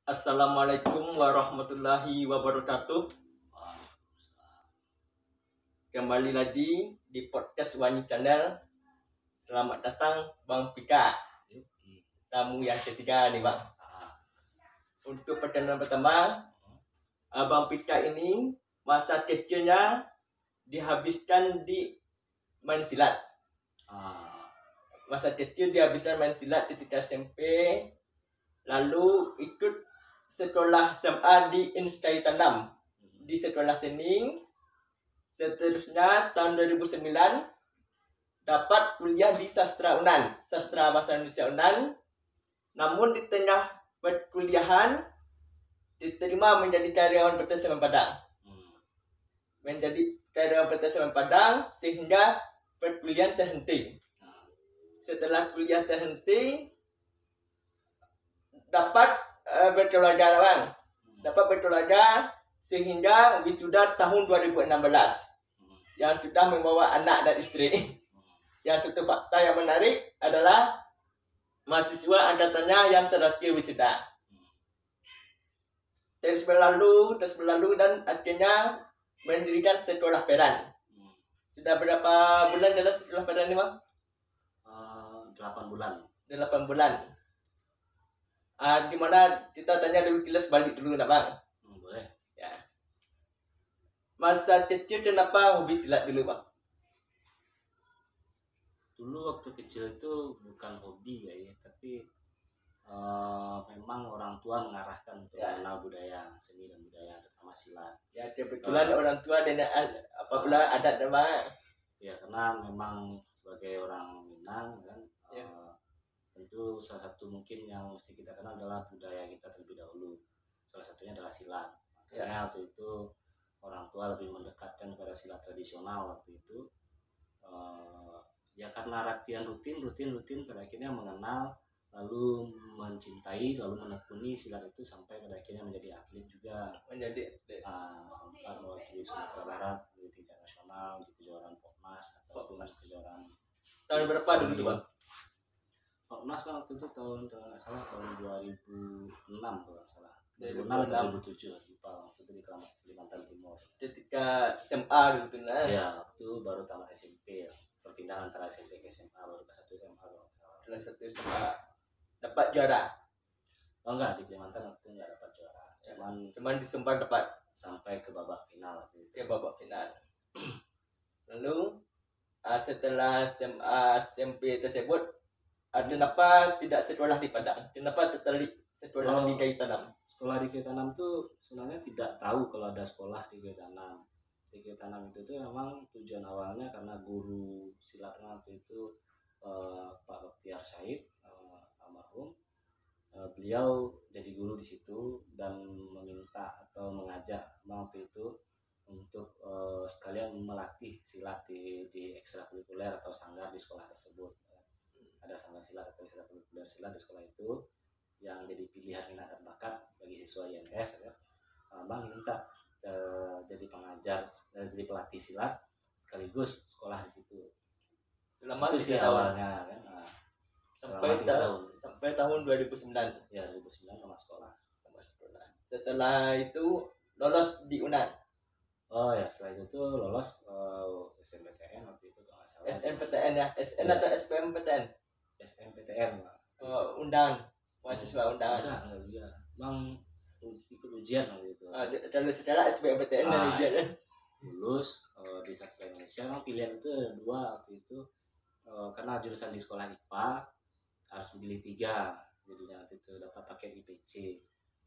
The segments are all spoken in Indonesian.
Assalamualaikum warahmatullahi wabarakatuh. Kembali lagi di podcast Wani Channel. Selamat datang Bang Pika, tamu yang ketiga nih Bang. Untuk perkenalan pertama, Bang Pika ini masa kecilnya dihabiskan di main silat. Masa kecil dihabiskan main silat ketika SMP, lalu ikut sekolah SMA di Inskay Tanam di sekolah seni. Seterusnya tahun 2009 dapat kuliah di Sastra Unan, Sastra Bahasa Indonesia Unan. Namun di tengah perkuliahan diterima menjadi karyawan PT Semen Padang. Menjadi karyawan PT Semen Padang sehingga perkuliahan terhenti. Setelah kuliah terhenti, dapat berkeluarga Bang. Dapat berkeluarga sehingga wisuda tahun 2016 yang sudah membawa anak dan istri. Yang satu fakta yang menarik adalah mahasiswa angkatannya yang terakhir wisuda. Terus berlalu dan akhirnya mendirikan sekolah peran. Sudah berapa bulan dalam sekolah peran ini Bang? 8 bulan. 8 bulan. Gimana kita tanya dulu, kilas balik dulu nak Bang? Boleh. Ya. Masa kecil kenapa hobi silat dulu Bang? Dulu waktu kecil itu bukan hobi ya, tapi memang orang tua mengarahkan untuk mengenal budaya, seni dan budaya, terutama silat. Ya kebetulan orang tua dan apabila adat Bang. Ya karena memang sebagai orang Minang kan, tentu salah satu mungkin yang mesti kita kenal adalah budaya kita terlebih dahulu. Salah satunya adalah silat. Makanya waktu itu orang tua lebih mendekatkan kepada silat tradisional waktu itu. Ya karena latihan rutin pada akhirnya mengenal, lalu mencintai, lalu menekuni silat itu sampai pada akhirnya menjadi atlet juga. Sempat mewakili Sumatera Barat di tingkat nasional di kejuaraan Popnas ataupun kejuaraan. Tahun berapa dulu tuh Bang? Popnas kan waktu itu tahun 2006 kalau nggak salah. 2006 2007 lupa, waktu itu di Kalimantan Timur. Ketika SMA gitu nah. Ya, waktu baru tamat SMP, perpindahan antara SMP ke SMA, baru ke satu SMA kalau nggak salah. Kelas 1 SMA dapat juara. Oh enggak, di Kalimantan waktu itu nggak dapat juara. Cuman di Sumbar dapat sampai ke babak final waktu itu. Ke babak final. Lalu setelah SMA SMP tersebut, kenapa tidak sekolah di Padang? Kenapa tertarik sekolah di Kayu Tanam? Sekolah di Kayu Tanam tuh sebenarnya tidak tahu kalau ada sekolah di Kayu Tanam. Di Kayu Tanam itu tuh memang tujuan awalnya karena guru silatnya waktu itu Pak Baktiar Syahid almarhum. Beliau jadi guru di situ dan meminta atau mengajak waktu itu untuk sekalian melatih silat di ekstrakurikuler atau sanggar di sekolah tersebut. Ada sanggar silat atau ekstrakurikuler silat di sekolah itu yang jadi pilihan minat dan bakat bagi siswa INS ya. Bang minta jadi pengajar, jadi pelatih silat sekaligus sekolah di situ. Selama itu sih awalnya kan. Sampai tahun 2009. Ya 2009 tamat sekolah. Setelah itu lolos di UNAN. Oh ya, setelah itu tuh lolos SNPTN waktu itu kalau nggak salah. SNPTN ya, SN atau SBMPTN? SNPTN lah. Undang, mahasiswa undang. Enggak juga. Bang ikut ujian waktu itu. Kalau secara SBMPTN dan ujian kan? Lulus di Sastra Indonesia, memang pilihan itu dua waktu itu. Karena jurusan di sekolah IPA harus memilih 3, jadi waktu itu dapat paket IPC.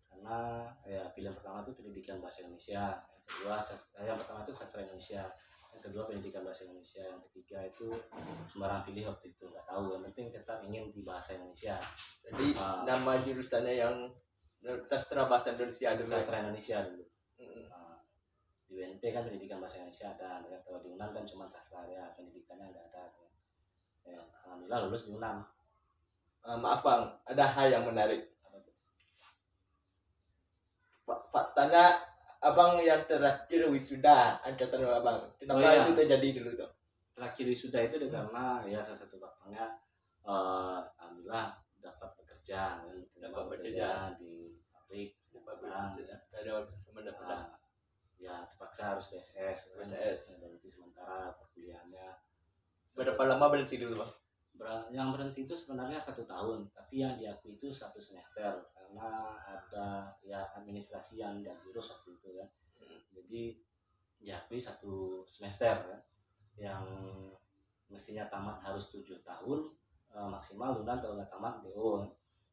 Karena ya pilihan pertama itu pendidikan bahasa Indonesia, yang pertama itu sastra Indonesia, yang kedua pendidikan bahasa Indonesia, yang ketiga itu sembarang pilih waktu itu, nggak tahu, yang penting tetap ingin di bahasa Indonesia. Jadi nama jurusannya yang sastra bahasa Indonesia dulu. Sastra Indonesia dulu. Di UNP kan pendidikan bahasa Indonesia ada, kalau di UNAN kan cuma sastra ya, pendidikannya nggak ada. Ya, alhamdulillah lulus di UNAN. Maaf Bang, ada hal yang menarik. Faktanya Abang yang terakhir wisuda angkatan Abang. Kenapa itu terjadi dulu tuh? Terakhir wisuda itu karena ya salah satu faktanya alhamdulillah dapat bekerja di pabrik terpaksa harus BSS kan? BSS. Berhenti sementara perkuliahannya. Berapa lama berhenti dulu Bang? Yang berhenti itu sebenarnya 1 tahun, tapi yang diakui itu 1 semester karena ada ya administrasi yang diurus waktu itu ya. Jadi diakui 1 semester ya, yang mestinya tamat harus 7 tahun maksimal, lunan kalau nggak tamat DO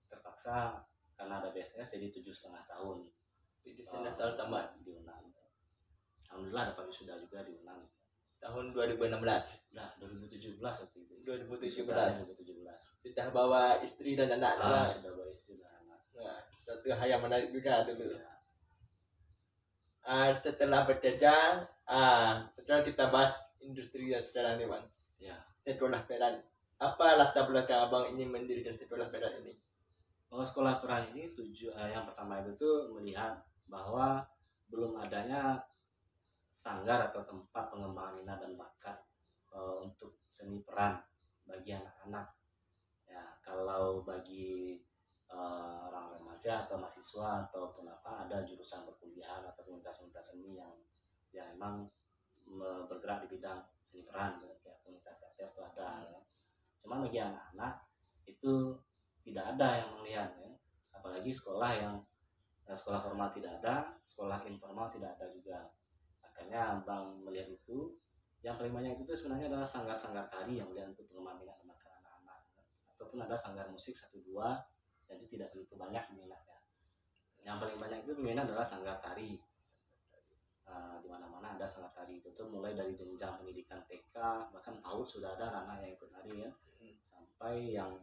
terpaksa karena ada BSS jadi 7,5 tahun. 7,5 tahun tamat di UNAN. Alhamdulillah dapat wisuda juga di UNAN. Tahun 2016. Nah, 2017 waktu itu. 2017. 2017. Sudah bawa istri dan anak. Sudah bawa istri dan anak. Nah, satu hal yang menarik juga dulu. Ya. Setelah bekerja, sekarang kita bahas industri dan sekarang nih Bang. Ya. Sekolah Peran. Apa latar belakang Abang ini mendirikan sekolah Peran ini? Sekolah Peran ini yang pertama itu tuh melihat bahwa belum adanya sanggar atau tempat pengembangan minat dan bakat untuk seni peran bagi anak-anak. Ya, kalau bagi orang remaja atau mahasiswa ataupun apa, ada jurusan perkuliahan atau komunitas-komunitas seni yang emang bergerak di bidang seni peran, kayak komunitas teater itu ada. Ya. Cuman bagi anak-anak itu tidak ada yang melihat ya. Apalagi sekolah yang sekolah formal tidak ada, sekolah informal tidak ada juga. Makanya Bang melihat itu yang paling banyak itu sebenarnya adalah sanggar-sanggar tari yang melihat untuk pengembangan minat dan bakat anak-anak, ataupun ada sanggar musik 1-2, jadi tidak begitu banyak minatnya. Yang paling banyak itu minat adalah sanggar tari. Di mana-mana ada sanggar tari itu tuh mulai dari jenjang pendidikan TK, bahkan PAUD sudah ada anak yang ikut tari ya, sampai yang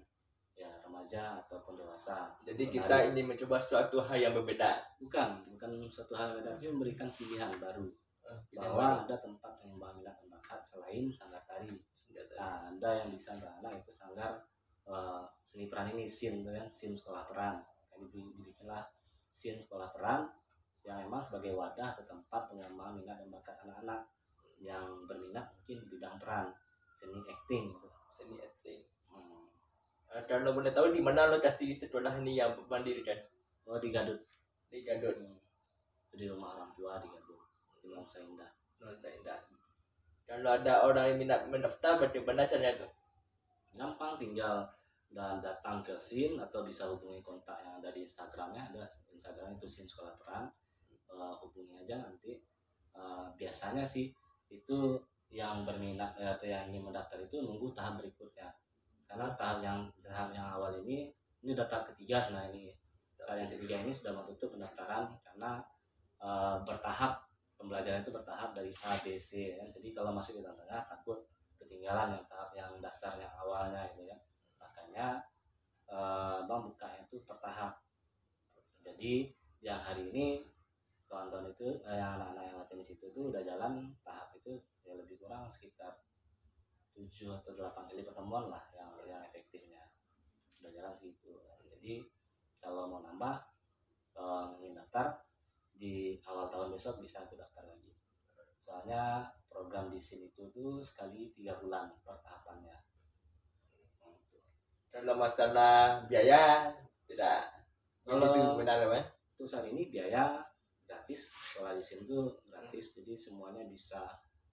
ya remaja ataupun dewasa. Jadi kita ini mencoba suatu hal yang berbeda. Bukan suatu hal yang berbeda, tapi memberikan pilihan baru. Bahwa ada tempat pengembangan minat dan bakat selain sanggar tari. Nah, ada yang bisa anak itu sanggar seni peran ini, SIN kan, SIN sekolah peran. Dibikinlah SIN sekolah peran yang memang sebagai wadah atau tempat pengembangan minat dan bakat anak-anak yang berminat mungkin di bidang peran, seni acting gitu. Seni acting. Kalau boleh tahu di mana lokasi sekolah ini yang mandirikan? Di Gadut. Di Gadut. Di rumah orang tua di Gadut. Di Nuansa Indah. Nuansa Indah. Kalau ada orang yang minat mendaftar, bagaimana caranya itu? Gampang, tinggal dan datang ke SIN atau bisa hubungi kontak yang ada di Instagramnya. Ada Instagram itu SIN sekolah peran. Hubungi aja nanti. Biasanya sih itu yang berminat atau yang ingin mendaftar itu nunggu tahap berikutnya. Karena tahap yang awal ini tahap ketiga sebenarnya ini. Tahap yang ketiga ini sudah menutup pendaftaran karena bertahap, pembelajaran itu bertahap dari A, B, C ya. Jadi kalau masuk di tengah takut ketinggalan yang tahap yang dasar yang awalnya gitu ya. Makanya Bang bukanya itu bertahap. Jadi yang hari ini kawan-kawan itu yang anak-anak yang latihan di situ tuh udah jalan tahap itu ya lebih kurang sekitar 7 atau 8 kali pertemuan lah yang efektifnya udah jalan segitu. Jadi kalau mau nambah ingin daftar di awal tahun besok bisa aku daftar lagi. Soalnya program di sini itu tuh sekali 3 bulan per tahapannya. Kalau masalah biaya tidak Kalau itu benar kan? Untuk saat ini biaya gratis, sekolah di sini tuh gratis, jadi semuanya bisa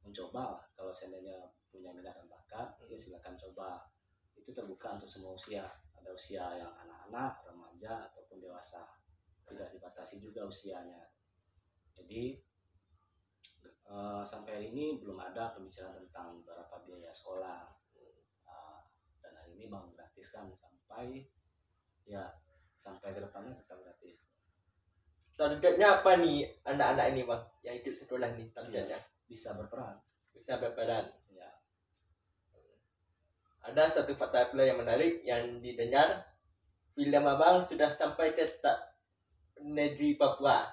mencoba lah. Kalau seandainya punya minat dan bakat, ya silakan coba. Itu terbuka untuk semua usia. Ada usia yang anak-anak, remaja ataupun dewasa. Tidak dibatasi juga usianya. Jadi sampai hari ini belum ada pembicaraan tentang berapa biaya sekolah. Dan hari ini Bang gratis kan sampai ke depannya tetap gratis. Targetnya apa nih anak-anak ini Bang yang ikut sekolah nih targetnya? Bisa berperan. Ya. Ada satu fakta pula yang menarik yang didengar, film Abang sudah sampai ke negeri Papua.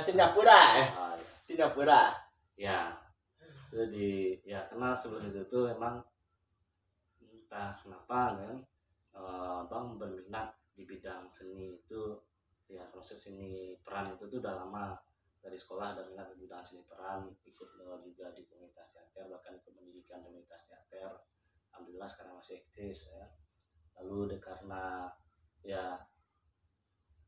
Singapura. Singapura. Ya. Itu karena sebelum itu tuh emang entah kenapa kan Bang berminat di bidang seni itu ya, proses seni peran itu tuh udah lama. Dari sekolah ada minat di bidang seni peran, ikut juga di komunitas teater, bahkan ikut pendidikan komunitas teater. Alhamdulillah sekarang masih eksis ya. Lalu karena ya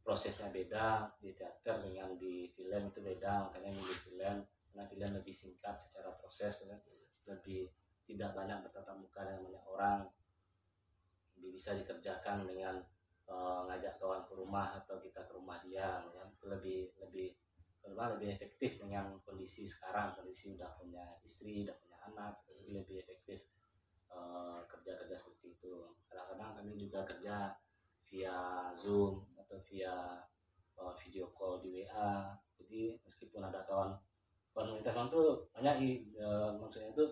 prosesnya beda di teater dengan di film itu beda, makanya milih film karena film lebih singkat secara proses kan, lebih tidak banyak bertatap muka dengan banyak orang, lebih bisa dikerjakan dengan ngajak kawan ke rumah atau kita ke rumah dia ya. Itu lebih lebih lebih efektif dengan kondisi sekarang, kondisi udah punya istri, udah punya anak, lebih efektif kerja-kerja seperti itu. Kadang-kadang kami juga kerja via Zoom atau via video call di WA. Jadi meskipun ada kawan komunitas kawan tuh banyak maksudnya itu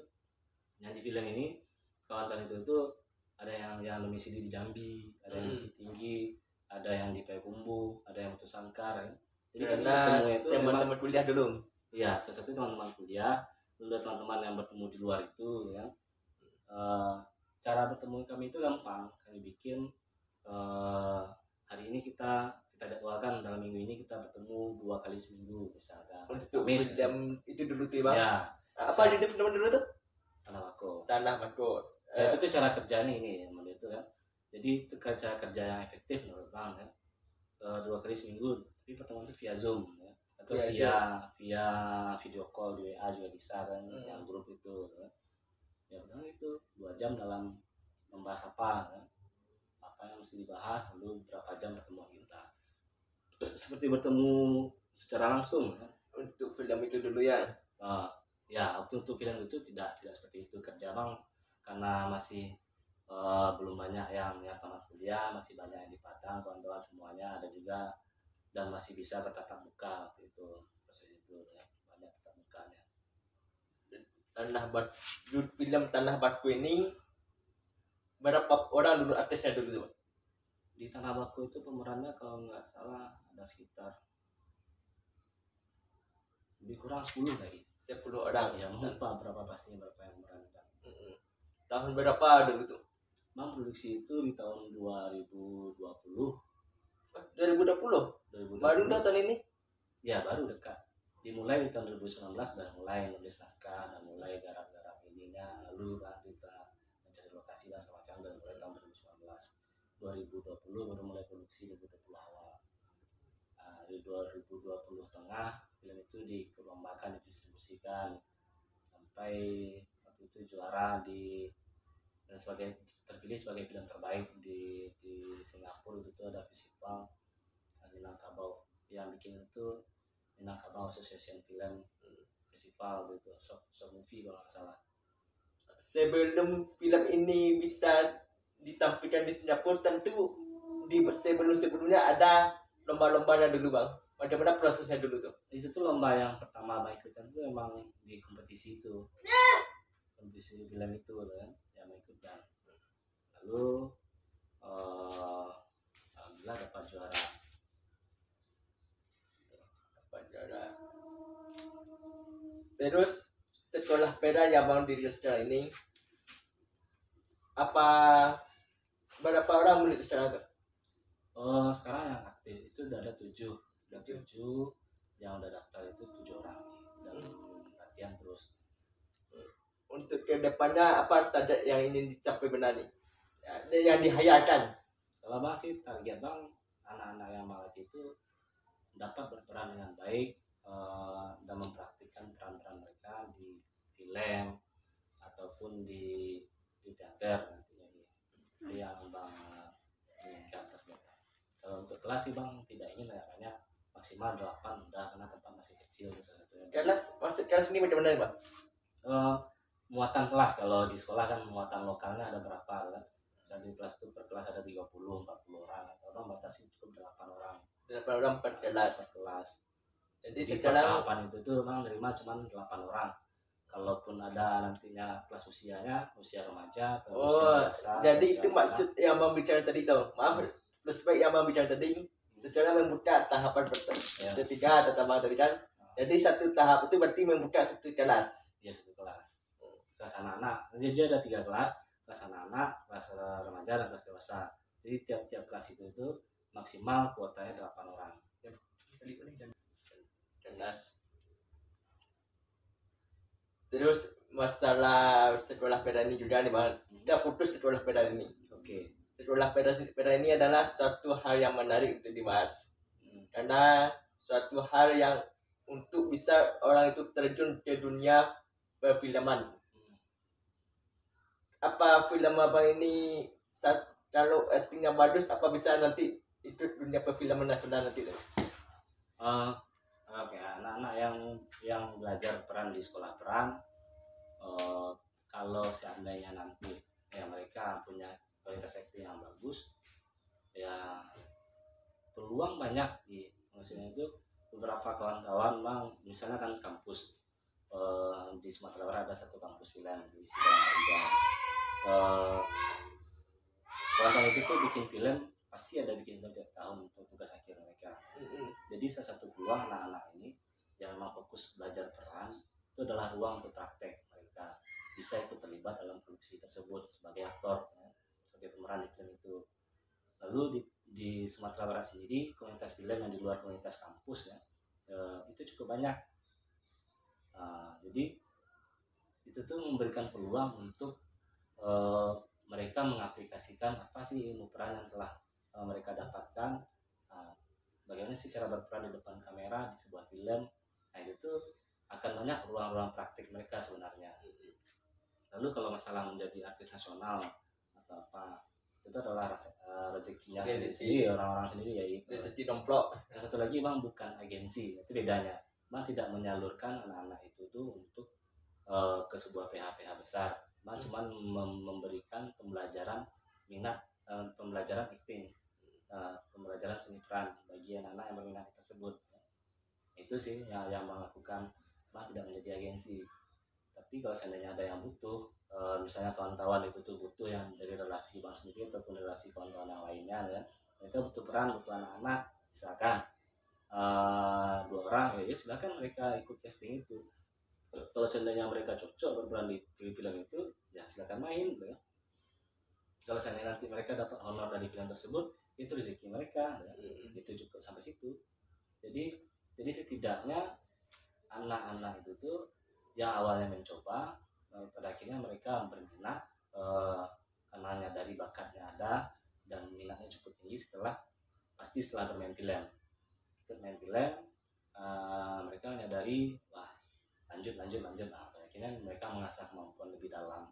yang di film ini kawan-kawan itu ada yang domisili di Jambi, ada yang di Tinggi, ada yang di Payakumbuh, ada yang Batu Sangkar ya. Jadi kami bertemu itu teman-teman kuliah dulu. Iya, salah satu teman-teman kuliah, dulu teman-teman yang bertemu di luar itu ya. Cara bertemu kami itu gampang, kami bikin hari ini kita jadwalkan dalam minggu ini kita bertemu 2 kali seminggu misalkan. Untuk jam itu dulu tuh Bang. Ya. Apa di teman dulu tuh? Tanah Bako. Ya, itu tuh cara kerjanya ini itu kan. Jadi itu cara kerja yang efektif menurut Bang ya. 2 kali seminggu, tapi pertemuan itu via Zoom ya. Atau via video call di WA juga bisa kan, yang grup itu kan. Ya udah itu 2 jam dalam membahas apa kan, apa yang mesti dibahas, lalu berapa jam pertemuan kita seperti bertemu secara langsung kan. Untuk film itu dulu ya. Ya untuk film itu tidak seperti itu kerja Bang, karena masih belum banyak yang tamat kuliah, masih banyak yang di Padang, kawan-kawan semuanya ada juga, dan masih bisa bertatap muka waktu itu, proses itu ya, banyak tatap mukanya. Film Tanah Bako ini berapa orang dulu artisnya dulu tuh? Di Tanah Bako itu pemerannya kalau nggak salah ada sekitar lebih kurang 10 lagi. 10 orang. Ya lupa berapa pastinya, berapa yang memerankan. Tahun berapa dulu tuh? Bang, produksi itu di tahun 2020. 2020? Baru udah tahun ini? Ya baru dekat. Dimulai di tahun 2019 dan mulai nulis naskah dan mulai garap-garap ininya, lalu kita mencari lokasi dan semacam, dan mulai tahun 2019. 2020 baru mulai produksi, 2020 awal. Di 2020 tengah film itu diperlombakan, didistribusikan sampai waktu itu juara dan terpilih sebagai film terbaik di Singapura. Itu ada festival Minangkabau yang bikin itu, Minangkabau Association Film Festival gitu, short movie kalau nggak salah. Sebelum film ini bisa ditampilkan di Singapura, tentu sebelumnya ada lomba-lombanya dulu Bang. Bagaimana prosesnya dulu tuh? Itu tuh lomba yang pertama Bang ikutan tuh emang di kompetisi itu, kompetisi film itu kan yang ikutan. Lalu alhamdulillah dapat juara. Terus sekolah peda yang Bang diri sekarang ini, berapa orang murid sekarang tuh? Sekarang yang aktif itu udah ada 7 yang udah daftar itu 7 orang dan latihan terus. Untuk kedepannya apa target yang ingin dicapai benar nih? Yang dihayalkan? Kalau Bang sih target Bang, anak-anak yang malatih itu dapat berperan dengan baik dan mempraktikkan peran-peran mereka di film ataupun di teater nantinya. Itu yang Bang inginkan target. Kalau untuk kelas sih Bang tidak ingin banyak, maksimal 8 udah, karena tempat masih kecil satunya. Kelas ini macam mana Bang? Muatan kelas, kalau di sekolah kan muatan lokalnya ada berapa kan? Jadi kelas itu per kelas ada 30-40 orang, atau orang batasi cukup 8 orang. 8 orang per kelas. Jadi sekarang 8 itu tuh Bang nerima cuma 8 orang. Kalaupun ada nantinya kelas usia remaja atau usia biasa. Jadi itu maksud yang Bang bicara tadi tuh. Maaf, respect yang Bang bicara tadi. Secara membuka tahapan ketiga atau tambah tadi kan. Jadi satu tahap itu berarti membuka satu kelas. Iya, satu kelas. Kelas anak-anak. Nanti dia ada 3 kelas anak-anak, kelas remaja, dan kelas dewasa. Jadi tiap kelas itu maksimal kuotanya 8 orang. Kelas. Terus masalah sekolah peda ini juga nih Bang. Kita fokus sekolah peda ini. Oke. Sekolah peda ini adalah suatu hal yang menarik untuk dibahas. karena suatu hal yang untuk bisa orang itu terjun ke dunia perfilman. Apa film abang ini kalau actingnya bagus, apa bisa nanti ikut dunia perfilman nasional nanti? Oke, anak-anak yang belajar peran di sekolah peran, kalau seandainya nanti ya mereka punya kualitas acting yang bagus, ya peluang banyak maksudnya itu beberapa kawan-kawan bang, misalnya kan kampus di Sumatera Barat ada satu kampus film di Sidoarjo. Kawan-kawan itu tuh bikin film, pasti ada bikin film tiap tahun untuk tugas akhir mereka. Jadi salah satu peluang anak-anak ini yang memang fokus belajar peran itu adalah ruang untuk praktek. Mereka bisa ikut terlibat dalam produksi tersebut sebagai aktor, ya, sebagai pemeran di film itu. Lalu di Sumatera Barat sendiri komunitas film yang di luar komunitas kampus ya itu cukup banyak. Jadi itu tuh memberikan peluang untuk mereka mengaplikasikan apa sih ilmu peran yang telah mereka dapatkan. Bagaimana sih cara berperan di depan kamera di sebuah film. Nah itu tuh akan banyak ruang-ruang praktik mereka sebenarnya. Lalu kalau masalah menjadi artis nasional atau apa, itu adalah rezekinya sendiri, orang-orang sendiri ya. Rezeki domplok. Yang satu lagi bang, bukan agensi, itu bedanya. Bang tidak menyalurkan anak-anak itu tuh untuk ke sebuah PH-PH besar. Bang cuma memberikan pembelajaran minat, pembelajaran acting, pembelajaran seni peran bagi anak-anak yang berminat tersebut. Itu sih yang bang lakukan. Bang tidak menjadi agensi. Tapi kalau seandainya ada yang butuh, misalnya kawan-kawan itu tuh butuh yang dari relasi bang sendiri ataupun relasi kawan-kawan yang lainnya, ya, mereka butuh peran, butuh anak-anak, misalkan 2 orang, ya silakan mereka ikut casting itu. Kalau seandainya mereka cocok berperan di film itu, ya silakan main, ya. Kalau seandainya nanti mereka dapat honor dari film tersebut, itu rezeki mereka, ya. Itu cukup sampai situ. Jadi setidaknya anak-anak itu tuh yang awalnya mencoba, pada akhirnya mereka berminat karena menyadari bakatnya ada dan minatnya cukup tinggi setelah bermain film. Bermain film, mereka menyadari wah lanjut. Nah, pada akhirnya mereka mengasah kemampuan lebih dalam.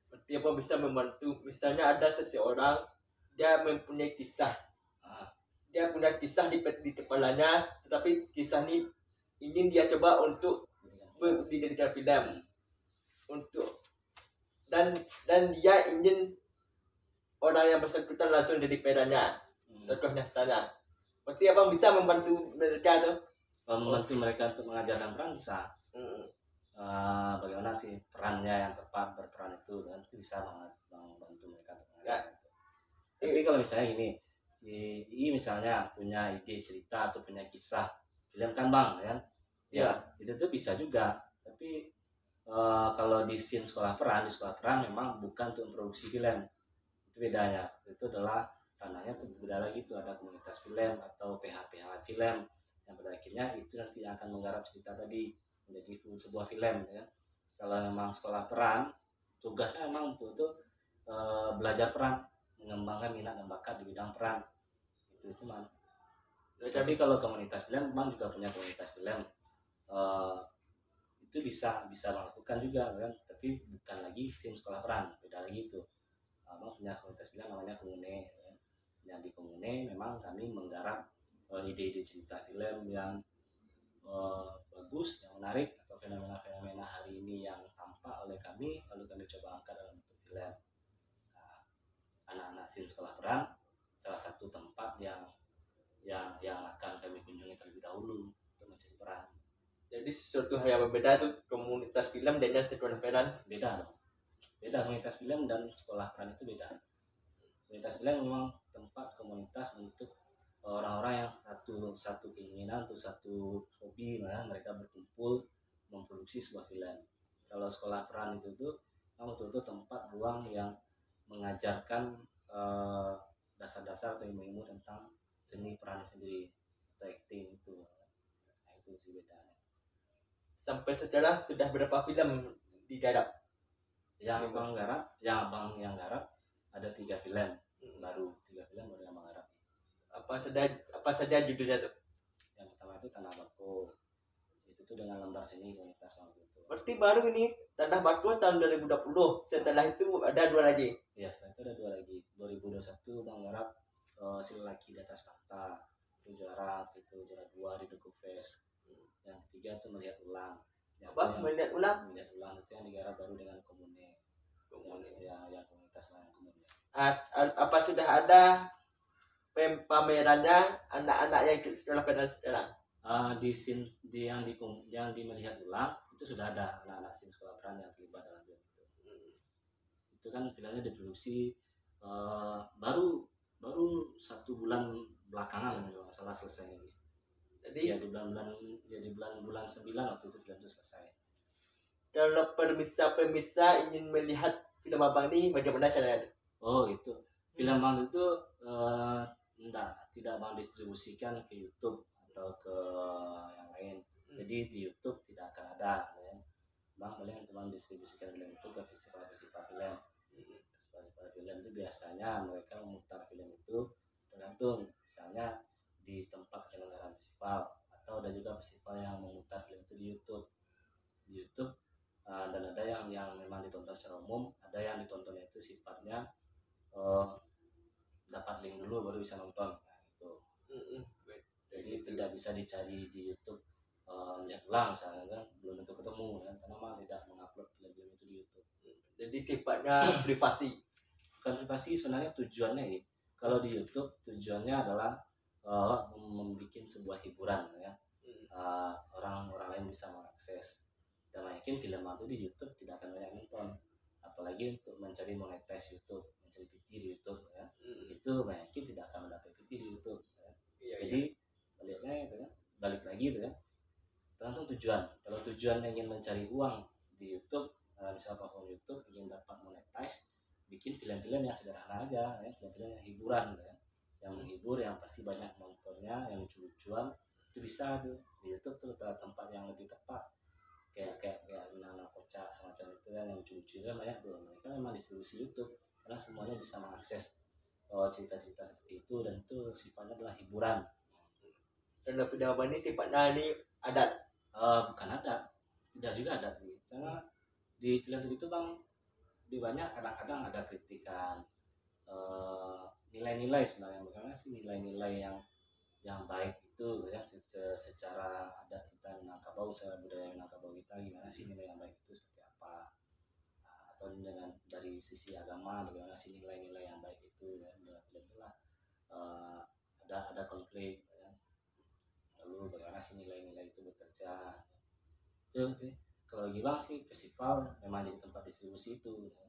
Berarti apa bisa membantu? Misalnya ada seseorang dia mempunyai kisah, dia punya kisah di kepalanya, tetapi kisah ini ingin dia coba untuk dijadikan film untuk dan dia ingin orang yang bersangkutan langsung jadi perannya, tokohnya sana. Berarti abang bisa membantu mereka tuh? Membantu mereka untuk mengajarkan peran bisa. Bagaimana sih perannya yang tepat berperan itu, dan itu bisa membantu mereka untuk mengajarkan. Tapi kalau misalnya gini, si misalnya punya ide cerita atau punya kisah film kan bang, kan? Ya itu tuh bisa juga. Tapi kalau di scene di sekolah peran memang bukan untuk produksi film. Itu bedanya. Itu adalah ranahnya tuh beda lagi, tuh ada komunitas film atau PH-PH film yang pada akhirnya itu nanti akan menggarap cerita tadi menjadi sebuah film, ya. Kalau memang sekolah peran, tugasnya memang untuk belajar peran, mengembangkan minat dan bakat di bidang peran. Itu cuman. Tapi kalau komunitas film, memang juga punya komunitas film. Itu bisa melakukan juga, kan? Tapi bukan lagi scene sekolah peran, beda lagi itu. Abang punya komunitas film namanya Komune, ya. Yang di Komune memang kami menggarap ide-ide cerita film yang bagus, yang menarik, atau fenomena-fenomena hari ini yang tampak oleh kami, lalu kami coba angkat dalam bentuk film. Nah, anak-anak scene sekolah peran salah satu tempat yang akan kami kunjungi terlebih dahulu untuk mencari peran. Jadi sesuatu hal yang berbeda tuh komunitas film dan sekolah peran. Beda dong. Beda, komunitas film dan sekolah peran itu beda. Komunitas film memang tempat komunitas untuk orang-orang yang satu keinginan atau satu hobi, mereka berkumpul memproduksi sebuah film. Kalau sekolah peran itu tuh betul-betul tempat ruang yang mengajarkan dasar-dasar atau ilmu-ilmu tentang seni peran sendiri atau acting itu. Nah, itu sih bedanya. Sampai sekarang sudah berapa film digarap? Yang abang garap ada 3 film baru, 3 film baru yang abang garap. apa saja judulnya tuh? Yang pertama itu Tanah Bako. Itu tuh dengan lembar seni komunitas waktu itu. Berarti baru ini Tanah Bako tahun 2020. Setelah itu ada 2 lagi. Iya, setelah itu ada 2 lagi. 2021 Bang Garap Silaki di Atas Fakta. Itu juara 2 di Duku Fest. Yang ketiga itu Melihat Ulang. Apa? Melihat Ulang? Melihat Ulang itu yang digarap baru dengan Komune. Yang komunitas yang Komune. Apa sudah ada pamerannya anak-anak yang ikut sekolah pentas sekarang? Yang di Melihat Ulang itu sudah ada anak-anak SIN sekolah peran yang terlibat dalam film itu. Itu kan filmnya diproduksi baru 1 bulan belakangan kalau nggak salah selesai ini. Jadi ya di bulan 9 waktu itu film itu selesai. Kalau pemirsa ingin melihat film Abang ini bagaimana caranya itu? Oh itu film Bang itu tidak Bang distribusikan ke YouTube atau ke yang lain. Jadi di YouTube tidak akan ada ya. Bang paling cuma distribusikan film itu ke festival-festival film. Festival film itu biasanya mereka memutar film itu tergantung, misalnya di tempat penyelenggaraan festival atau ada juga festival yang memutar film itu di YouTube dan ada yang memang ditonton secara umum, ada yang ditontonnya itu sifatnya dapat link dulu baru bisa nonton. Nah, itu. Jadi tidak bisa dicari di YouTube Melihat Ulang misalnya kan belum tentu ketemu kan karena memang tidak mengupload film-film itu di YouTube. Jadi sifatnya privasi. Bukan privasi sebenarnya tujuannya ya. Kalau di YouTube tujuannya adalah membuat sebuah hiburan ya. Orang-orang lain bisa mengakses. Dan yakin film itu di YouTube tidak akan banyak nonton. Apalagi untuk mencari monetize YouTube, mencari PT di YouTube ya. Itu yakin tidak akan mendapat PT di YouTube ya. Jadi balik lagi itu ya. Tergantung tujuan. Kalau tujuan ingin mencari uang di YouTube, misalnya platform YouTube ingin dapat monetize, bikin film-film yang sederhana aja, ya, film-film yang hiburan, ya, yang menghibur, yang pasti banyak nontonnya, yang lucu-lucuan, itu bisa tuh di YouTube tuh tempat yang lebih tepat, kayak Nana Kocak semacam itu kan yang lucu-lucu kan banyak tuh. Mereka memang distribusi YouTube karena semuanya bisa mengakses cerita-cerita seperti itu dan itu sifatnya adalah hiburan. Karena video Abang ini sifatnya ini adat. Bukan adat, tidak juga adat gitu. Karena di film itu Bang di banyak kadang-kadang ada kritikan nilai-nilai sebenarnya, bagaimana sih nilai-nilai yang baik itu ya secara adat kita Minangkabau, secara budaya Minangkabau kita gimana sih nilai yang baik itu seperti apa, atau dengan dari sisi agama bagaimana sih nilai-nilai yang baik itu ya dalam film itulah ada konflik ya. Lalu bagaimana sih nilai-nilai itu bekerja itu sih. Kalau lagi Bang sih festival memang jadi tempat distribusi itu ya.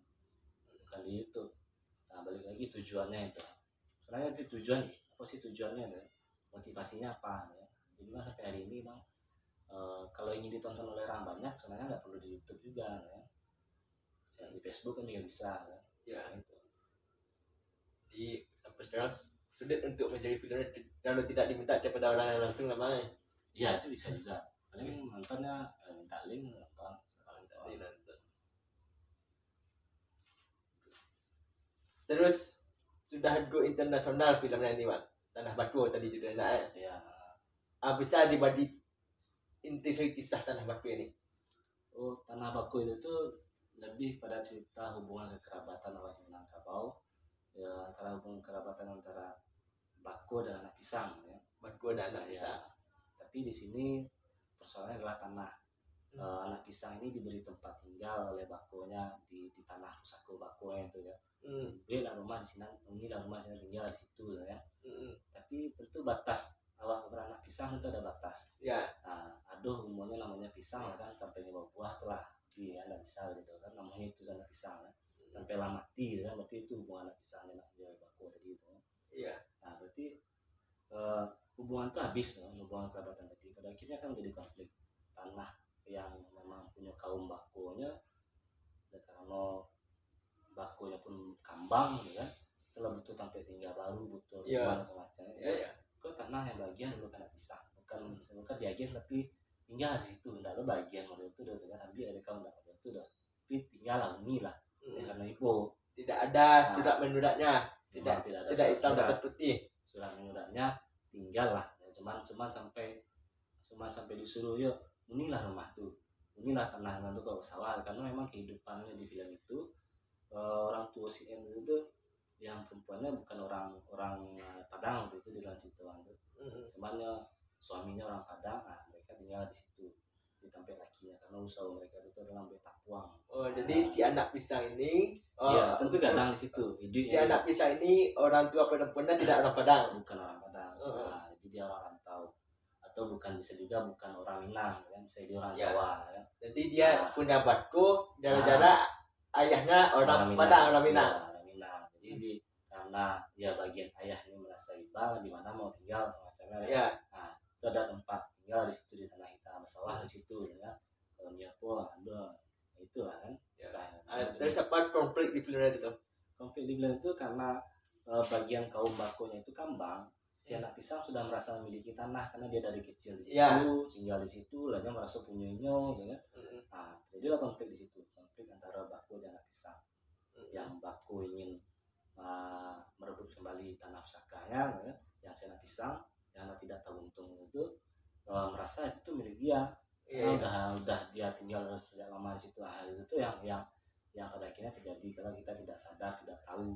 Bukan di YouTube. Nah balik lagi tujuannya itu sebenarnya itu tujuan apa sih tujuannya ya? Motivasinya apa ya? Jadi Bang sampai hari ini Bang kalau ingin ditonton oleh orang banyak sebenarnya nggak perlu di YouTube juga ya. Di Facebook kan juga bisa ya. Gitu. Jadi sampai sekarang sulit untuk mencari film kalau tidak diminta kepada orang yang langsung namanya. Ya itu bisa juga. Paling nontonnya minta link nonton. Terus sudah go internasional filmnya ini Pak. Tanah Bako tadi judulnya ya. Bisa dibagi inti kisah Tanah Bako ini. Oh, Tanah Bako itu tuh lebih pada cerita hubungan kekerabatan orang Minangkabau. Ya, antara hubungan kerabatan antara Bako dan anak pisang ya. Bako dan anak pisang. Tapi di sini persoalannya adalah tanah. Anak pisang ini diberi tempat tinggal oleh Bakonya di tanah Pusako Bakonya itu ya. Belilah rumah di sini, inilah rumah sini tinggal di situ ya. Tapi tentu batas awak beranak pisang itu ada batas. Ya. Aduh umurnya namanya pisang kan sampai nyoba buah telah dia nggak bisa gitu kan namanya itu anak pisang kan. Sampai lah mati kan berarti itu hubungan anak pisang dan anak Bako tadi itu. Iya. Nah berarti hubungan itu habis hubungan kerabatan tadi pada akhirnya kan menjadi konflik tanah yang memang punya kaum Bakonya dan karena Bakonya pun kambang gitu kan telah butuh tempat tinggal baru butuh rumah semacamnya kok tanah yang bagian dulu karena pisang bukan diagen tapi tinggal di situ tidak ada bagian model itu udah jangan ambil ada kaum Bako itu udah tapi tinggal lah inilah karena ibu tidak ada surat menuratnya tidak hitam atas putih surat menyuratnya tinggal lah ya, cuman sampai disuruh yuk unilah rumah tuh, unilah tanah itu kalau sawah, karena memang kehidupannya di film itu orang tua si M itu yang perempuannya bukan orang Padang waktu itu di dalam cerita itu, cuman suaminya orang Padang, nah mereka tinggal di situ di tempat lakinya karena usaha mereka itu adalah betapuang. Jadi si anak pisang ini Iya, tentu kadang di situ. Si anak pisang ini orang tua perempuannya tidak orang Padang. Bukan orang Padang. Nah, jadi dia orang rantau. Atau bukan, bisa juga bukan orang Minang, kan? Bisa dia orang Jawa. Kan? Jadi dia punya batu gara-gara ayahnya orang Padang, orang Minang. Ya, orang Minang. Jadi karena ya bagian ayah ini merasa iba di mana mau tinggal semacamnya. Ya. Nah, itu ada tempat tinggal di situ di tanah hitam, sawah di situ ya. Kalau dia pun ada itulah kan. Terus apa konflik di film itu? Konflik di film itu karena bagian kaum Bakonya itu Kambang, si anak pisang sudah merasa memiliki tanah karena dia dari kecil di situ, tinggal di situ, lalu merasa punyanya, gitu kan. Nah, jadilah konflik di situ, konflik antara Bako dan anak pisang. Yang Bako ingin merebut kembali tanah pusakanya, gitu kan. Yang si anak pisang yang tidak tahu untung itu merasa itu milik dia. Udah dia tinggal sejak lama di situ. Hal itu tuh yang pada akhirnya terjadi kalau kita tidak sadar, tidak tahu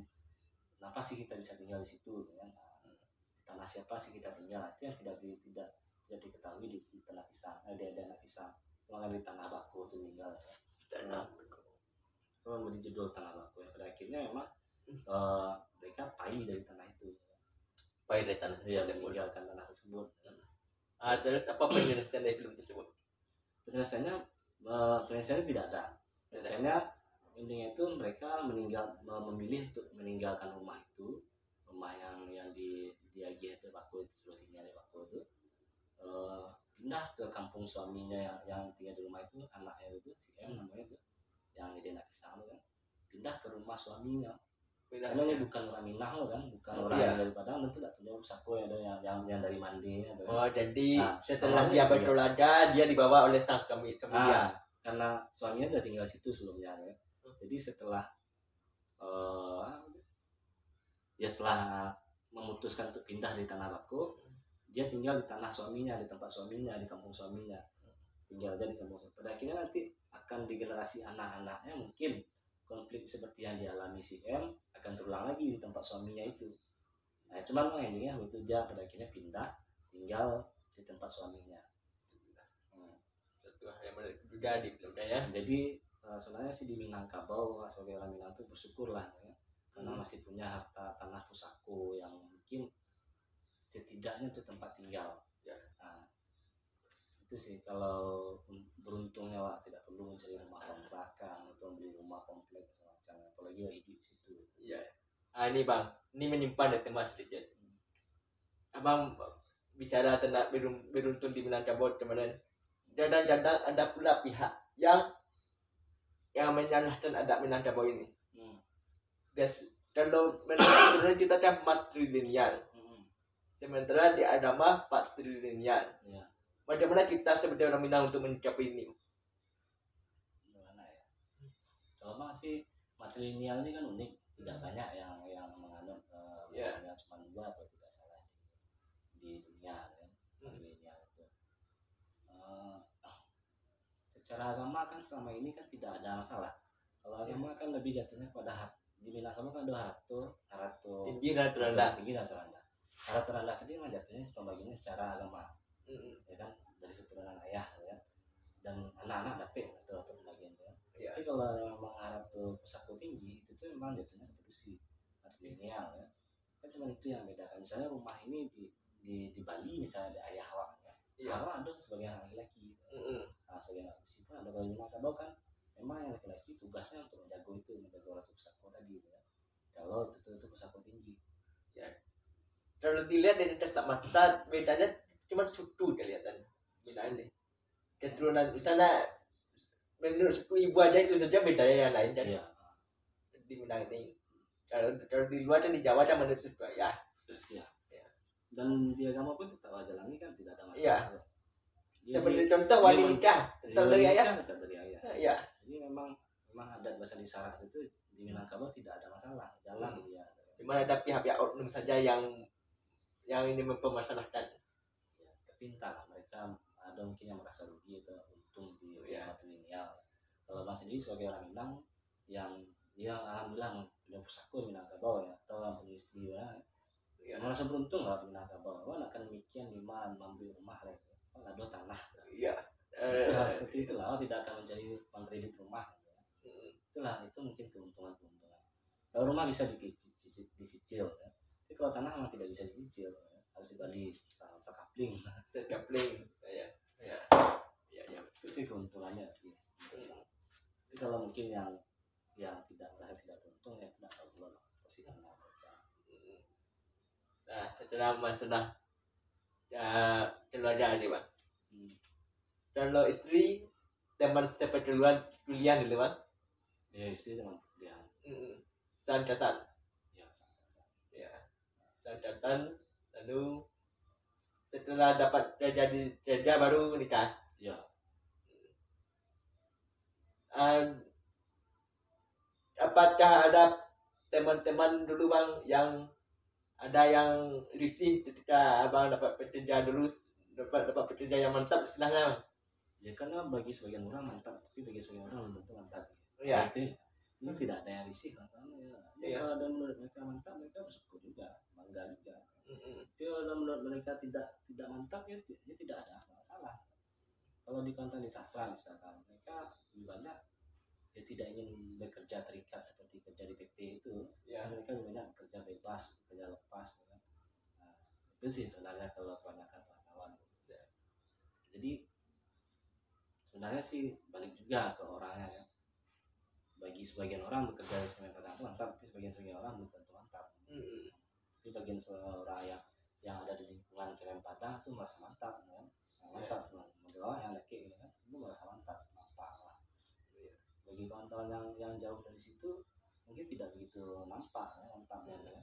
kenapa sih kita bisa tinggal di situ, kan? Tanah siapa sih kita tinggal, itu yang tidak diketahui di tanah pisang, di anak pisang, malah di tanah Bako itu tinggal. Tanah Bako memberi judul tanah Bako, yang pada akhirnya memang mereka pai dari tanah itu, pai dari tanah meninggalkan tanah tersebut. Terus apa penyelesaian dari film tersebut? Penyelesaiannya tidak ada. Penyelesaiannya intinya itu mereka memilih untuk meninggalkan rumah itu, rumah yang di Agih Bako itu sudah tinggal di Bako itu, pindah ke kampung suaminya yang tinggal di rumah itu, anaknya itu si M namanya itu, yang dia anak pisang kan, pindah ke rumah suaminya. Karena ini bukan orang Minang kan, bukan orang yang dari Padang, tentu tidak punya pusako yang dari Mandi. Jadi setelah dia berkeluarga dia dibawa oleh sang suami dia. Karena suaminya sudah tinggal situ sebelumnya ya. Jadi setelah setelah memutuskan untuk pindah dari tanah Bako, dia tinggal di tanah suaminya, di tempat suaminya, di kampung suaminya, tinggal aja di kampung suaminya. Pada akhirnya nanti akan di generasi anak-anaknya mungkin konflik seperti yang dialami si M akan terulang lagi di tempat suaminya itu. Nah, cuman endingnya itu dia pada akhirnya pindah tinggal di tempat suaminya. Itu yang juga di filmnya ya. Jadi sebenarnya sih di Minangkabau sebagai orang Minang itu bersyukurlah ya, karena masih punya harta tanah pusako yang mungkin setidaknya itu tempat tinggal. Nah, itu sih kalau beruntungnya Wak, tidak perlu mencari rumah kontrakan atau beli rumah komplek semacam, apalagi hidup di situ. Iya. Ini Bang, ini menyimpan tema sedikit. Abang bicara tentang beruntun di Minangkabau kemarin. Kadang-kadang ada pula pihak yang menyalahkan adat Minangkabau ini. Kalau menurut kita kan matrilineal. Sementara di agama patrilineal. Bagaimana kita sebagai orang Minang untuk menyikapi ini? Gimana ya? Kalau masih matrilineal ini kan unik, tidak banyak yang menganut cuma 2 atau tidak salah di dunia kan. Matrilineal itu. Secara agama kan selama ini kan tidak ada masalah. Kalau agama kan lebih jatuhnya pada di Minangkabau kan ada harato tinggi dan terendah. Harato terendah tadi memang jatuhnya pembagiannya secara agama. Ya kan, dari keturunan ayah ya, dan anak-anak dapat atau pembagian ya. Tapi kalau memang harato pusako tinggi itu tuh memang jatuhnya produksi matrilineal ya. Kan cuma itu yang beda. Misalnya rumah ini di Bali misalnya ada ayah awak ya. Awak ada sebagai anak laki-laki. Nah, sebagai anak pusako ada kalau Minangkabau kan memang yang laki-laki tugasnya untuk menjaga harato pusako tadi ya. Kalau itu pusako tinggi. Ya. Kalau dilihat dari kasat mata bedanya cuma suku kelihatan bedanya. Keturunan misalnya menurut suku ibu aja itu saja bedanya yang lain kan. Di Minang ini. Kalau di luar kan di Jawa kan menurut suku ya. Dan di agama pun tetap jalani kan tidak ada masalah. Seperti contoh wali nikah tetap dari ayah. Iya. Jadi memang adat bahasa di syarat itu di Minangkabau tidak ada masalah, jalan dia. Cuma ada pihak-pihak oknum saja yang yang ini mempermasalahkan. Ya, tapi entahlah mereka ada mungkin yang merasa rugi atau untung di Ya. matrilineal. Kalau Bang sendiri sebagai orang Minang yang alhamdulillah punya pusako Minangkabau ya, atau yang punya istri ya, merasa beruntung lah Minangkabau. Wah, akan demikian lima mampu rumah lah, ada tanah. Iya. Itu hal seperti itulah, tidak akan mencari mengkredit rumah. Itulah, itu mungkin keuntungan. Kalau rumah bisa dicicil ya. Tapi kalau tanah memang tidak bisa dicicil, ya. Harus dibeli sekapling. Ya. Itu sih keuntungannya. Tapi kalau mungkin yang tidak merasa tidak beruntung ya tidak tahu dulu posisinya mereka. Nah, setelah masalah keluarga ini, Bang. Kalau istri teman seperjuangan kuliah dulu, Bang. Ya, istri teman kuliah. Sangkatan. Ya, Sangkatan. Lalu setelah dapat kerja baru nikah. Ya. Apakah ada teman-teman dulu, Bang, yang ada yang risih ketika Abang dapat pekerja dulu, dapat pekerja yang mantap istilahnya? Ya, karena bagi sebagian orang mantap, tapi bagi sebagian orang belum tentu mantap. Iya. Itu tidak ada yang risih kan? Ya, kalau ada menurut mereka mantap, mereka bersyukur juga, bangga juga. Tapi kalau menurut mereka tidak mantap ya tidak ada masalah. Kalau di konten di sastra misalkan, mereka lebih banyak ya tidak ingin bekerja terikat seperti kerja di PT itu. Ya. Mereka lebih banyak bekerja bebas, bekerja lepas. Ya. Nah, itu sih sebenarnya kalau kebanyakan wartawan. Ya. Jadi sebenarnya sih balik juga ke orangnya ya. Bagi sebagian orang bekerja di Semen Padang itu mantap, tapi sebagian orang belum tentu mantap. Tapi bagian orang yang ada di lingkungan Semen Padang itu merasa mantap, kan? Mantap semua. Mengelola yang laki gitu kan, itu merasa mantap, nampak lah. Bagi kawan-kawan yang jauh dari situ mungkin tidak begitu nampak ya, mantapnya ya.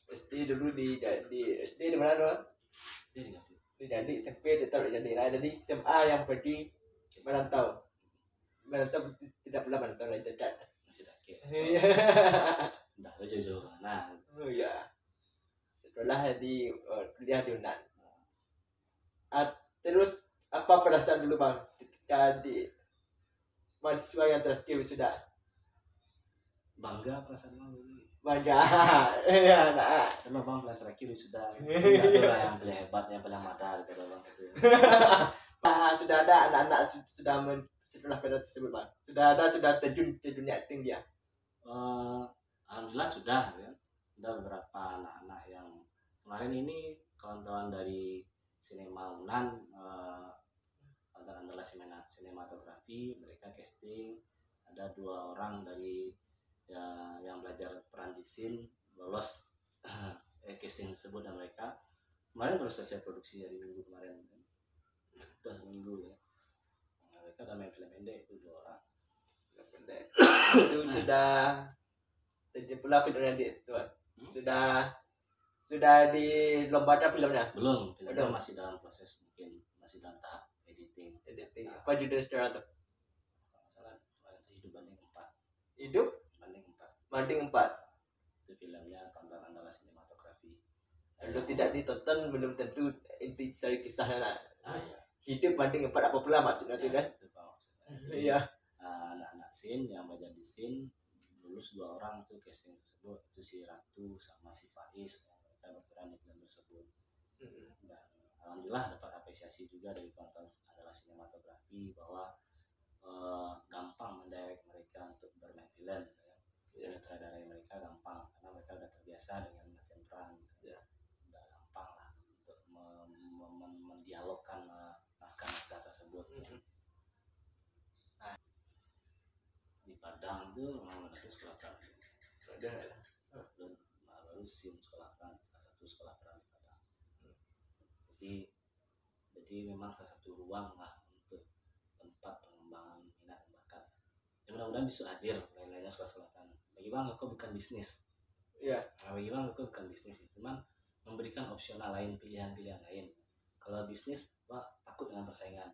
SD dulu di SD di mana doang? Jadi SMP tetap jadi jadi SMA yang pergi merantau tidak pernah merantau lagi dekat. Masih dekat. Udah jauh-jauh. Nah, oh ya. Setelah di kuliah di Unan. Terus apa perasaan dulu, Bang, ketika di mahasiswa yang terakhir sudah? Bangga perasaan Bang. Bangga. Ya, nah. Karena Bang paling terakhir sudah. Tidak ada yang paling hebat, yang paling madar gitu Bang. Sudah ada anak-anak setelah pada tersebut, Bang. Sudah terjun acting dia. Alhamdulillah sudah ya. Sudah beberapa anak-anak yang kemarin ini kawan-kawan dari Sinema Unan, adalah sinematografi, mereka casting. Ada 2 orang dari yang belajar peran di scene lolos casting tersebut, dan mereka kemarin baru selesai produksi dari minggu kemarin, udah seminggu ya. Mereka udah main film pendek itu 2 orang. Film pendek. Itu sudah terjemputlah filmnya di tuan. Sudah dilombakan filmnya? Belum, filmnya masih dalam proses, mungkin masih dalam tahap editing. Nah, apa judul secara itu? Masalah Hidup Banding 4. Hidup Banding 4. Itu filmnya konten andalan sinematografi. Kalau tidak ditonton belum tentu inti dari kisahnya. Ya. Hidup Banding 4 apa pula maksudnya itu kan? Iya. Anak-anak scene yang belajar di scene lulus 2 orang tuh casting tersebut, itu si Ratu sama si Faiz, mereka berperan di film tersebut. Dan alhamdulillah dapat apresiasi juga dari konten adalah sinematografi bahwa gampang mendirect mereka untuk bermain film. Sutradara mereka gampang karena mereka udah terbiasa dengan latihan peran. Udah gampang lah untuk mendialogkan naskah-naskah tersebut. Di Padang itu memang ada sekolah peran. Baru SIM sekolah peran, salah satu sekolah peran di Padang. Jadi memang salah satu ruang lah untuk tempat pengembangan minat dan bakat. Ya, mudah-mudahan bisa hadir lain-lainnya sekolah-sekolah peran. Bagi Bang, kok bukan bisnis. Iya. Bagi Bang, kok bukan bisnis, cuman memberikan opsional lain, pilihan-pilihan lain. Kalau bisnis, Pak takut dengan persaingan.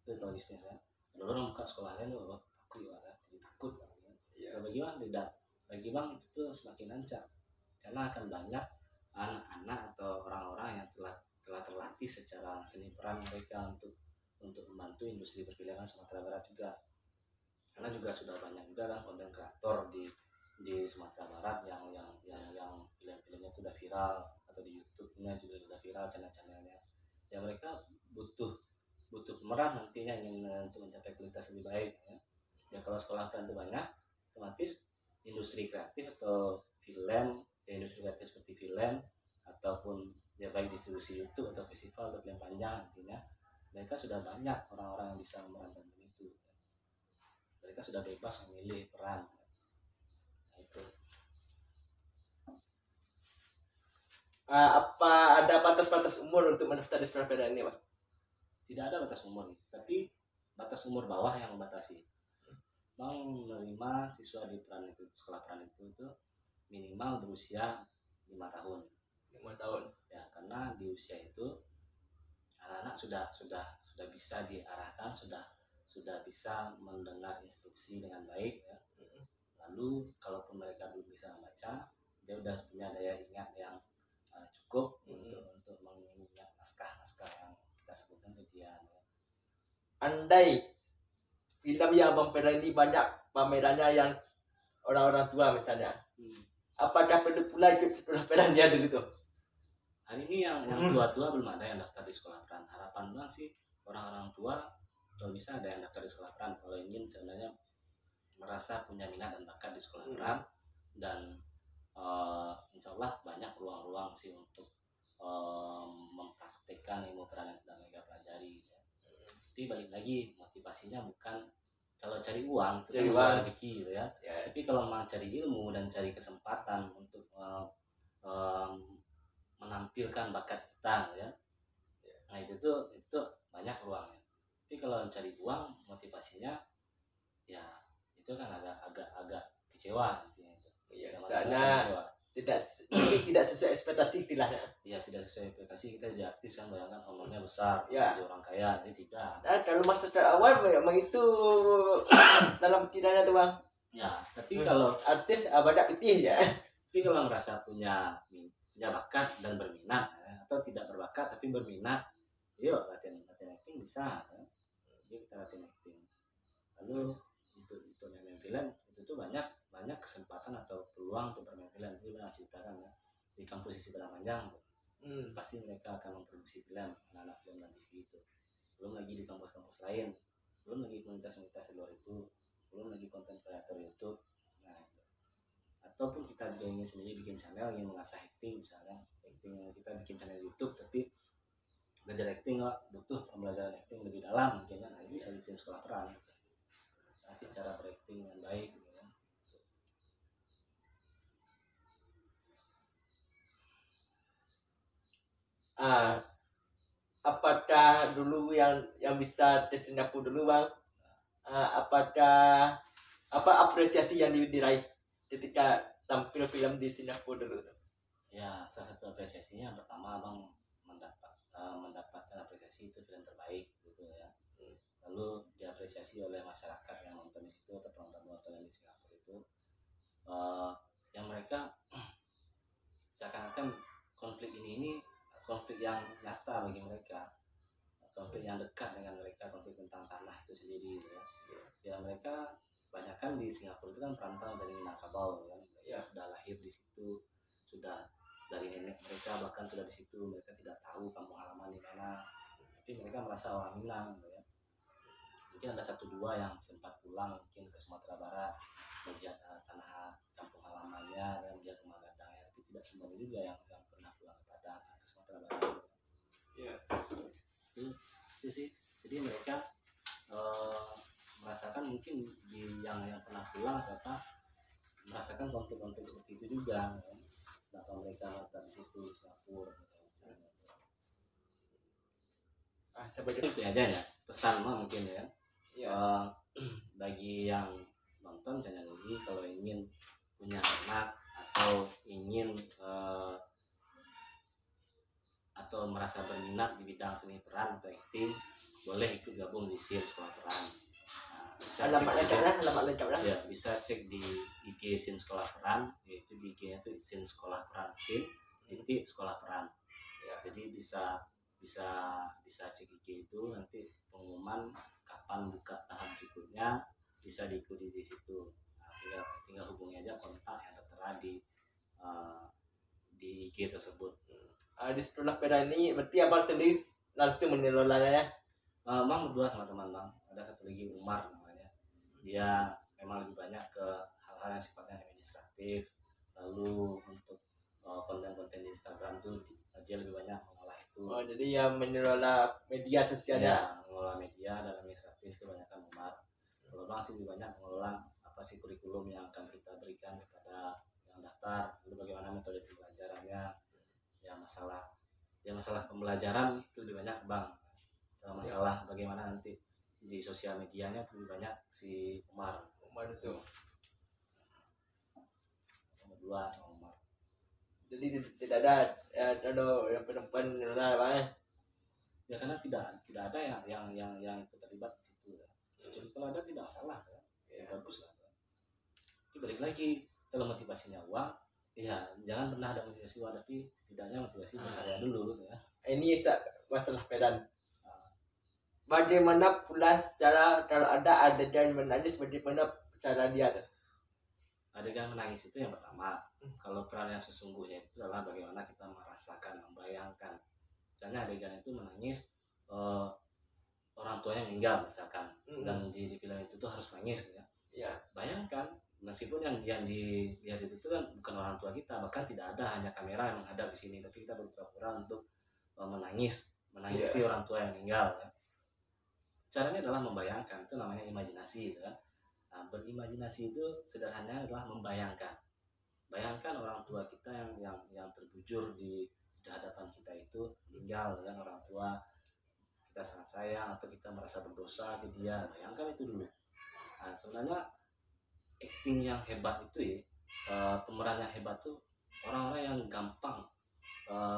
Itu kalau bisnis kan. Ada orang buka sekolah lain, takut ya, jadi takut. Kalau bagi Bang tidak. bagi Bang itu tuh semakin lancar karena akan banyak anak-anak atau orang-orang yang telah terlatih secara seni peran mereka untuk membantu industri perfilman Sumatera Barat juga, karena juga sudah banyak juga kan konten kreator di Sumatera Barat yang film-filmnya itu udah viral atau di YouTube-nya juga udah viral channel-channelnya, ya mereka butuh pemeran nantinya ingin untuk mencapai kualitas lebih baik ya. Ya kalau sekolah peran itu banyak, otomatis industri kreatif atau film, ya industri kreatif seperti film ataupun ya baik distribusi YouTube atau festival atau film panjang, nantinya mereka sudah banyak orang-orang yang bisa memerankan itu. Mereka sudah bebas memilih peran. Nah, itu. Apa ada batas-batas umur untuk mendaftar di sekolah peran ini, Pak? Tidak ada batas umur, tapi batas umur bawah yang membatasi. Bang menerima siswa di peran itu, sekolah peran itu minimal berusia 5 tahun. 5 tahun. Ya, karena di usia itu anak-anak sudah bisa diarahkan, sudah bisa mendengar instruksi dengan baik ya. Lalu kalaupun mereka belum bisa membaca, dia sudah punya daya ingat yang cukup untuk mengingat naskah-naskah yang kita sebutkan kejadian ya. Andai film yang Abang peran ini banyak pamerannya yang orang-orang tua misalnya, apakah perlu pula ikut sekolah peran dia dulu tuh? Hari ini yang tua-tua belum ada yang daftar di sekolah peran. Harapan Bang sih orang-orang tua kalau bisa ada yang daftar di sekolah peran kalau ingin sebenarnya merasa punya minat dan bakat di sekolah peran, dan insya Allah banyak ruang-ruang sih untuk mempraktikkan ilmu peran yang sedang mereka pelajari ya. Tapi balik lagi motivasinya bukan kalau cari uang itu kan masalah rezeki gitu ya. Tapi kalau mau cari ilmu dan cari kesempatan untuk menampilkan bakat kita ya, nah itu banyak ruangnya. Tapi kalau cari uang motivasinya ya itu kan agak kecewa nantinya itu. Iya, soalnya tidak sesuai ekspektasi istilahnya. Iya, tidak sesuai ekspektasi. Kita jadi artis kan, bayangkan omongnya besar, jadi orang kaya, ini tidak. Nah, kalau masa awal memang itu dalam pikirannya tuh Bang. Ya, tapi kalau artis badak putih ya. Tapi kalau merasa punya bakat dan berminat ya, atau tidak berbakat tapi berminat, yuk latihan acting bisa ya. Jadi kita latihan acting. Lalu untuk main film itu tuh banyak kesempatan atau peluang untuk bermain film. Itu pernah ceritakan ya di kampus Isi Padang Panjang pasti mereka akan memproduksi film, anak-anak film dan TV itu. Belum lagi di kampus-kampus lain, belum lagi komunitas-komunitas di luar itu, belum lagi konten kreator YouTube. Nah, ataupun kita juga ingin sendiri bikin channel, ingin mengasah acting misalnya, kita bikin channel YouTube tapi belajar acting butuh pembelajaran acting lebih dalam mungkin kan. Nah, ini bisa di sekolah peran kasih cara berakting dengan baik gitu kan. Apakah dulu yang bisa tes Singapura dulu Bang, apakah apa apresiasi yang diraih ketika tampil film di Singapura dulu? Ya, salah satu apresiasinya yang pertama Bang mendapatkan apresiasi itu film terbaik gitu ya. Lalu diapresiasi oleh masyarakat yang nonton di situ atau penonton di Singapura itu yang mereka seakan-akan konflik ini konflik yang nyata bagi mereka, konflik yang dekat dengan mereka, konflik tentang tanah itu sendiri gitu ya. Ya mereka kebanyakan di Singapura itu kan perantau dari Minangkabau kan, mereka sudah lahir di situ, sudah dari nenek mereka bahkan sudah di situ, mereka tidak tahu kampung halaman di mana, tapi mereka merasa orang Minang gitu ya. Mungkin ada 1-2 yang sempat pulang mungkin ke Sumatera Barat melihat tanah kampung halamannya dan melihat rumah gadang ya, tapi tidak semuanya juga yang pernah pulang ke Padang ke Sumatera Barat. Ya. Itu sih. Jadi mereka merasakan mungkin di yang pernah pulang ternyata merasakan konflik-konflik seperti itu juga kan. Kenapa mereka datang di situ Singapura sebagai itu aja ya pesan mah mungkin ya. Bagi yang nonton jangan rugi kalau ingin punya anak atau ingin atau merasa berminat di bidang seni peran atau acting, boleh ikut gabung di SIM Sekolah Peran. Nah, bisa Alamat cek lengkapnya, juga, alamat lengkapnya. ya bisa cek di IG Sin Sekolah Peran, yaitu di IG-nya itu Sin Sekolah Peran, Sin titik Sekolah Peran. Ya. Jadi bisa cek IG itu, nanti pengumuman kapan buka tahap berikutnya bisa diikuti di situ. Nah, tinggal hubungi aja kontak yang tertera di IG tersebut. Di sekolah peda ini berarti abang sendiri langsung mengelolanya ya? Bang berdua sama teman bang, ada satu lagi Umar namanya. Dia memang lebih banyak ke hal-hal yang sifatnya administratif. Lalu untuk konten-konten di Instagram tuh dia lebih banyak mengolah itu. Oh, jadi yang mengelola media sosial ya? Ya, mengelola media dan administratif itu banyak kan Umar. Kalau bang sih lebih banyak mengelola apa sih kurikulum yang akan kita berikan kepada yang daftar, lalu bagaimana metode pembelajarannya, ya masalah pembelajaran itu lebih banyak bang. Kalau masalah bagaimana nanti di sosial medianya itu lebih banyak si Umar itu. Nomor 2 sama Umar. Jadi tidak ada kalau yang perempuan mengelola bang. Ya karena tidak ada yang ikut terlibat di situ ya. Jadi kalau ada tidak masalah ya. Ya bagus lah. Tapi balik lagi, kalau motivasinya uang, ya jangan pernah ada motivasi uang, tapi setidaknya motivasi berkarya dulu ya. Ini masalah pedan. Bagaimana pula cara kalau ada adegan menangis, bagaimana cara dia tuh? Adegan menangis itu yang pertama. Kalau peran yang sesungguhnya itu adalah bagaimana kita merasakan, membayangkan. Misalnya adegan itu menangis, orang tuanya meninggal misalkan, dan di film itu tuh harus nangis ya. Ya. Bayangkan, meskipun yang dilihat itu tuh kan bukan orang tua kita, bahkan tidak ada, hanya kamera yang menghadap di sini, tapi kita berpura-pura untuk menangisi orang tua yang meninggal ya. Caranya adalah membayangkan, itu namanya imajinasi ya. Nah, berimajinasi itu sederhananya adalah membayangkan. Bayangkan orang tua kita yang terbujur di hadapan kita itu meninggal, dan orang tua kita sangat sayang atau kita merasa berdosa ke dia. Bayangkan itu dulu. Nah, sebenarnya acting yang hebat itu ya, pemeran yang hebat tuh orang-orang yang gampang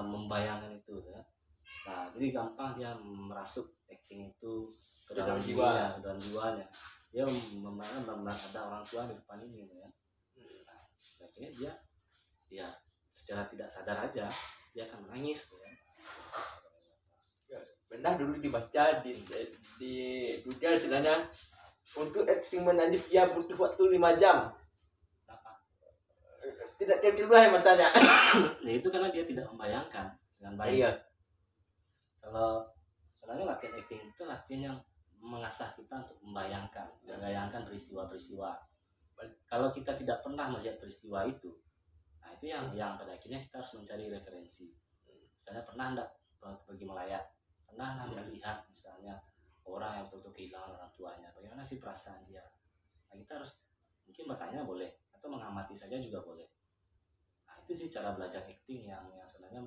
membayangkan itu ya. Nah, jadi gampang dia merasuk acting itu ke dalam jiwa, ke dalam jiwanya. Dia membayangkan benar-benar ada orang tua di depan ini ya. Nah, akhirnya dia ya secara tidak sadar aja dia akan menangis ya. Pernah dulu dibaca di Google istilahnya, untuk acting menangis dia butuh waktu 5 jam. Tidak terkeluar matanya. Nah, itu karena dia tidak membayangkan dengan baik. Iya. Kalau sebenarnya latihan acting itu latihan yang mengasah kita untuk membayangkan peristiwa-peristiwa. Kalau kita tidak pernah melihat peristiwa itu, nah itu yang pada akhirnya kita harus mencari referensi. Misalnya pernah enggak pergi melayat, pernah melihat misalnya orang yang betul-betul kehilangan orang tuanya, bagaimana sih perasaan dia. Nah, kita harus mungkin bertanya boleh, atau mengamati saja juga boleh. Nah, itu sih cara belajar acting yang sebenarnya